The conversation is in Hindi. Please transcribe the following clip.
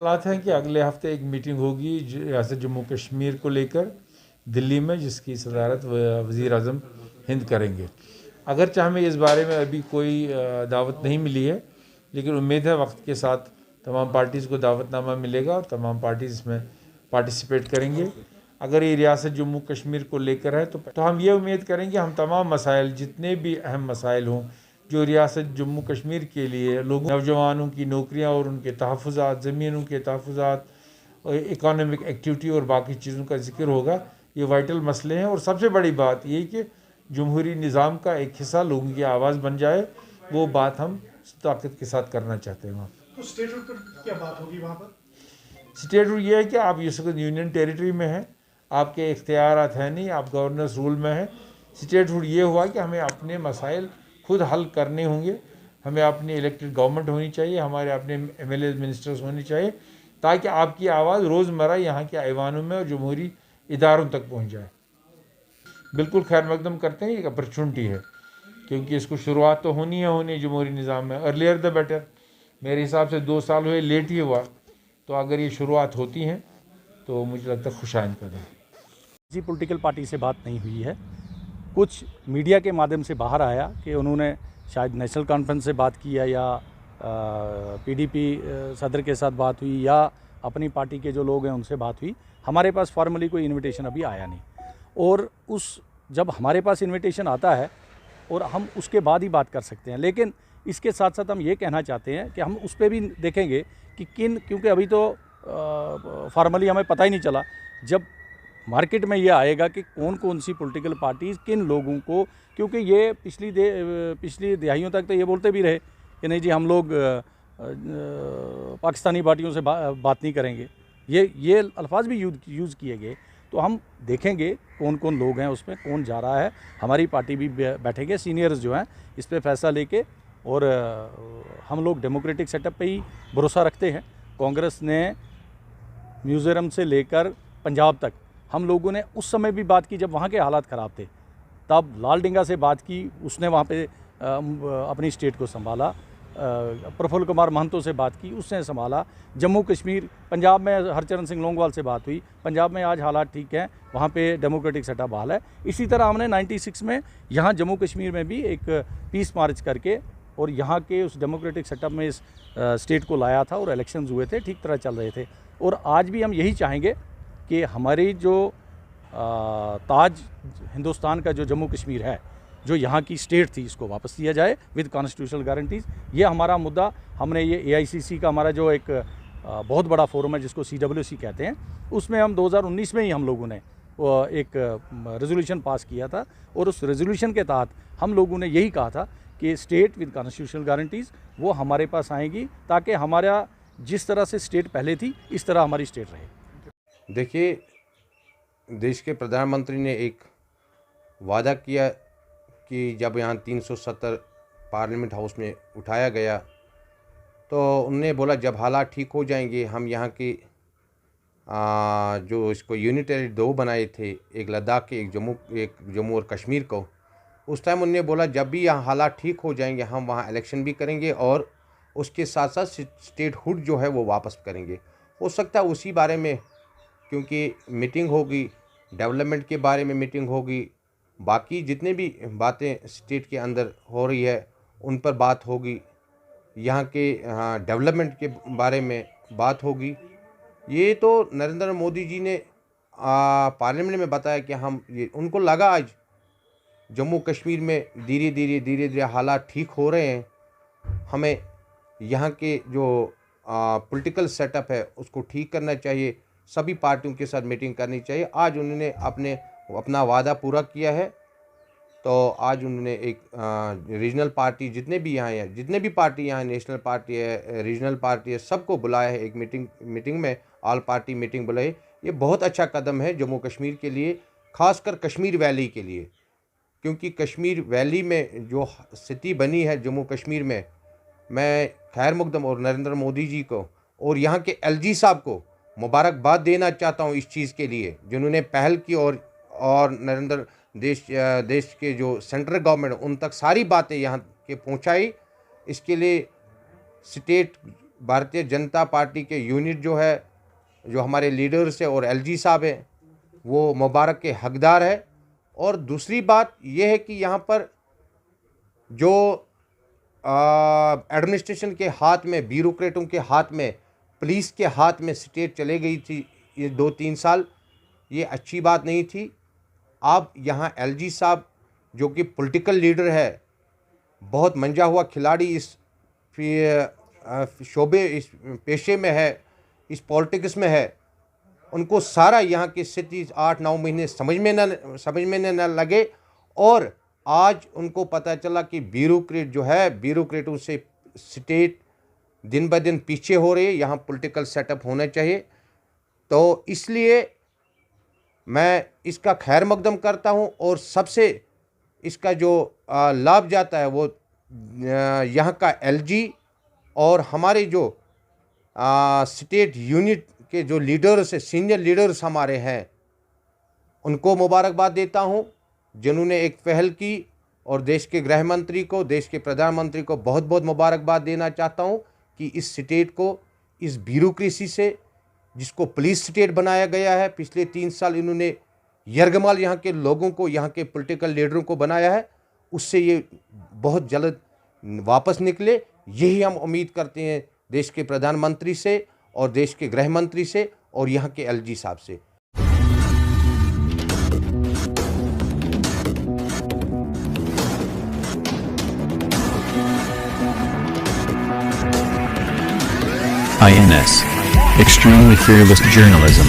हालात हैं कि अगले हफ्ते एक मीटिंग होगी रियासत जम्मू कश्मीर को लेकर दिल्ली में, जिसकी सदारत वज़ीर आज़म हिंद करेंगे। अगरचे हमें इस बारे में अभी कोई दावत नहीं मिली है, लेकिन उम्मीद है वक्त के साथ तमाम पार्टीज़ को दावतनामा मिलेगा और तमाम पार्टीज़ इसमें पार्टिसिपेट करेंगे। अगर ये रियासत जम्मू कश्मीर को लेकर है तो हम ये उम्मीद करेंगे हम तमाम मसाइल, जितने भी अहम मसाइल हों जो रियासत जम्मू कश्मीर के लिए लोगों, नौजवानों की नौकरियां और उनके तहफ़्फ़ुज़ात, ज़मीनों के तहफ़्फ़ुज़ात, इकोनॉमिक एक्टिविटी और बाकी चीज़ों का जिक्र होगा। ये वाइटल मसले हैं और सबसे बड़ी बात ये कि जमहूरी निज़ाम का एक हिस्सा लोगों की आवाज़ बन जाए, वो बात हम ताकत के साथ करना चाहते हैं। वहाँ तो स्टेटहुड पर क्या बात होगी वहाँ पर? स्टेटहुड ये है कि आप इस वक्त यूनियन टेरिटरी में हैं, आपके इख्तियारात हैं नहीं, आप गवर्नर्स रूल में हैं। स्टेटहुड ये हुआ कि हमें अपने मसाइल खुद हल करने होंगे, हमें अपनी इलेक्टेड गवर्नमेंट होनी चाहिए, हमारे अपने MLA मिनिस्टर्स होने चाहिए, ताकि आपकी आवाज़ रोज़मर्रा यहाँ के ऐवानों में और जमहूरी इदारों तक पहुँच जाए। बिल्कुल खैर मकदम करते हैं, एक अपॉर्चुनिटी है, क्योंकि इसको शुरुआत तो होनी है जमहूरी निज़ाम में, अर्लियर द बेटर। मेरे हिसाब से 2 साल हुए, लेट ही हुआ, तो अगर ये शुरुआत होती हैं तो मुझे लगता है खुशाइंद कदम। जी, पॉलिटिकल पार्टी से बात नहीं हुई है। कुछ मीडिया के माध्यम से बाहर आया कि उन्होंने शायद नेशनल कॉन्फ्रेंस से बात की है या PDP सदर के साथ बात हुई या अपनी पार्टी के जो लोग हैं उनसे बात हुई। हमारे पास फॉर्मली कोई इनविटेशन अभी आया नहीं, और जब हमारे पास इनविटेशन आता है और हम उसके बाद ही बात कर सकते हैं। लेकिन इसके साथ साथ हम ये कहना चाहते हैं कि हम उस पर भी देखेंगे कि क्योंकि अभी तो फॉर्मली हमें पता ही नहीं चला। जब मार्केट में ये आएगा कि कौन कौन सी पॉलिटिकल पार्टीज़ किन लोगों को, क्योंकि ये पिछली दिहाइयों तक तो ये बोलते भी रहे कि नहीं जी हम लोग पाकिस्तानी पार्टियों से बात नहीं करेंगे, ये अल्फाज भी यूज़ किए गए। तो हम देखेंगे कौन कौन लोग हैं उसमें, कौन जा रहा है। हमारी पार्टी भी बैठेंगे, सीनियर्स जो हैं इस पर फैसला लेके, और हम लोग डेमोक्रेटिक सेटअप पे ही भरोसा रखते हैं। कांग्रेस ने म्यूज़ियम से लेकर पंजाब तक हम लोगों ने उस समय भी बात की जब वहाँ के हालात ख़राब थे, तब लाल डिंगा से बात की, उसने वहाँ पे अपनी स्टेट को संभाला। प्रफुल्ल कुमार महंतो से बात की, उसने संभाला। जम्मू कश्मीर, पंजाब में हरचरण सिंह लोंगोवाल से बात हुई, पंजाब में आज हालात ठीक हैं, वहाँ पे डेमोक्रेटिक सेटअप बहाल है। इसी तरह हमने 96 में यहाँ जम्मू कश्मीर में भी एक पीस मार्च करके और यहाँ के उस डेमोक्रेटिक सेटअप में इस स्टेट को लाया था और इलेक्शंस हुए थे, ठीक तरह चल रहे थे। और आज भी हम यही चाहेंगे कि हमारी जो ताज हिंदुस्तान का जो जम्मू कश्मीर है, जो यहाँ की स्टेट थी, इसको वापस दिया जाए विद कॉन्स्टिट्यूशनल गारंटीज़। ये हमारा मुद्दा, हमने ये AICC का हमारा जो एक बहुत बड़ा फोरम है जिसको CWC कहते हैं, उसमें हम 2019 में ही हम लोगों ने एक रेजोल्यूशन पास किया था, और उस रेजोल्यूशन के तहत हम लोगों ने यही कहा था कि स्टेट विद कॉन्स्टिट्यूशनल गारंटीज़ वो हमारे पास आएंगी, ताकि हमारा जिस तरह से स्टेट पहले थी इस तरह हमारी स्टेट रहे। देखिए, देश के प्रधानमंत्री ने एक वादा किया कि जब यहाँ 370 पार्लियामेंट हाउस में उठाया गया तो उन्होंने बोला जब हालात ठीक हो जाएंगे हम यहाँ के जो इसको यूनिटरी 2 बनाए थे, एक लद्दाख के एक जम्मू और कश्मीर को, उस टाइम उन्होंने बोला जब भी यहाँ हालात ठीक हो जाएंगे हम वहाँ इलेक्शन भी करेंगे और उसके साथ साथ स्टेटहुड जो है वो वापस करेंगे। हो सकता है उसी बारे में, क्योंकि मीटिंग होगी, डेवलपमेंट के बारे में मीटिंग होगी, बाकी जितने भी बातें स्टेट के अंदर हो रही है उन पर बात होगी, यहाँ के डेवलपमेंट के बारे में बात होगी। ये तो नरेंद्र मोदी जी ने पार्लियामेंट में बताया कि हम ये उनको लगा आज जम्मू कश्मीर में धीरे धीरे हालात ठीक हो रहे हैं, हमें यहाँ के जो पॉलिटिकल सेटअप है उसको ठीक करना चाहिए, सभी पार्टियों के साथ मीटिंग करनी चाहिए। आज उन्होंने अपना वादा पूरा किया है, तो आज उन्होंने एक रीजनल पार्टी जितने भी पार्टी यहाँ, नेशनल पार्टी है, रीजनल पार्टी है, सबको बुलाया है एक मीटिंग में, ऑल पार्टी मीटिंग बुलाई। ये बहुत अच्छा कदम है जम्मू कश्मीर के लिए, ख़ासकर कश्मीर वैली के लिए, क्योंकि कश्मीर वैली में जो स्थिति बनी है जम्मू कश्मीर में, मैं खैर मुकदम और नरेंद्र मोदी जी को और यहाँ के LG साहब को मुबारकबाद देना चाहता हूँ इस चीज़ के लिए जिन्होंने पहल की, और नरेंद्र देश के जो सेंट्रल गवर्नमेंट उन तक सारी बातें यहाँ के पहुँचाई। इसके लिए स्टेट भारतीय जनता पार्टी के यूनिट जो है, जो हमारे लीडर्स है और एलजी साहब हैं, वो मुबारक के हकदार है। और दूसरी बात यह है कि यहाँ पर जो एडमिनिस्ट्रेशन के हाथ में, ब्यूरोक्रेटों के हाथ में, पुलिस के हाथ में स्टेट चले गई थी ये 2-3 साल, ये अच्छी बात नहीं थी। अब यहाँ एलजी साहब जो कि पॉलिटिकल लीडर है, बहुत मंजा हुआ खिलाड़ी इस शोबे, इस पेशे में है, इस पॉलिटिक्स में है, उनको सारा यहाँ की स्थिति 8-9 महीने समझ में न लगे। और आज उनको पता चला कि ब्यूरोक्रेट जो है, ब्यूरोक्रेटों से स्टेट दिन ब दिन पीछे हो रही है, यहाँ पॉलिटिकल सेटअप होना चाहिए। तो इसलिए मैं इसका खैर मकदम करता हूँ और सबसे इसका जो लाभ जाता है वो यहाँ का एलजी और हमारे जो स्टेट यूनिट के जो लीडर्स है, सीनियर लीडर्स हमारे हैं, उनको मुबारकबाद देता हूँ जिन्होंने एक पहल की। और देश के गृह मंत्री को, देश के प्रधानमंत्री को बहुत बहुत मुबारकबाद देना चाहता हूँ कि इस स्टेट को, इस ब्यूरोक्रेसी से, जिसको पुलिस स्टेट बनाया गया है, पिछले 3 साल इन्होंने यरगमाल यहाँ के लोगों को, यहाँ के पॉलिटिकल लीडरों को बनाया है, उससे ये बहुत जल्द वापस निकले। यही हम उम्मीद करते हैं देश के प्रधानमंत्री से और देश के गृह मंत्री से और यहाँ के एलजी साहब से। INS. Extremely fearless journalism.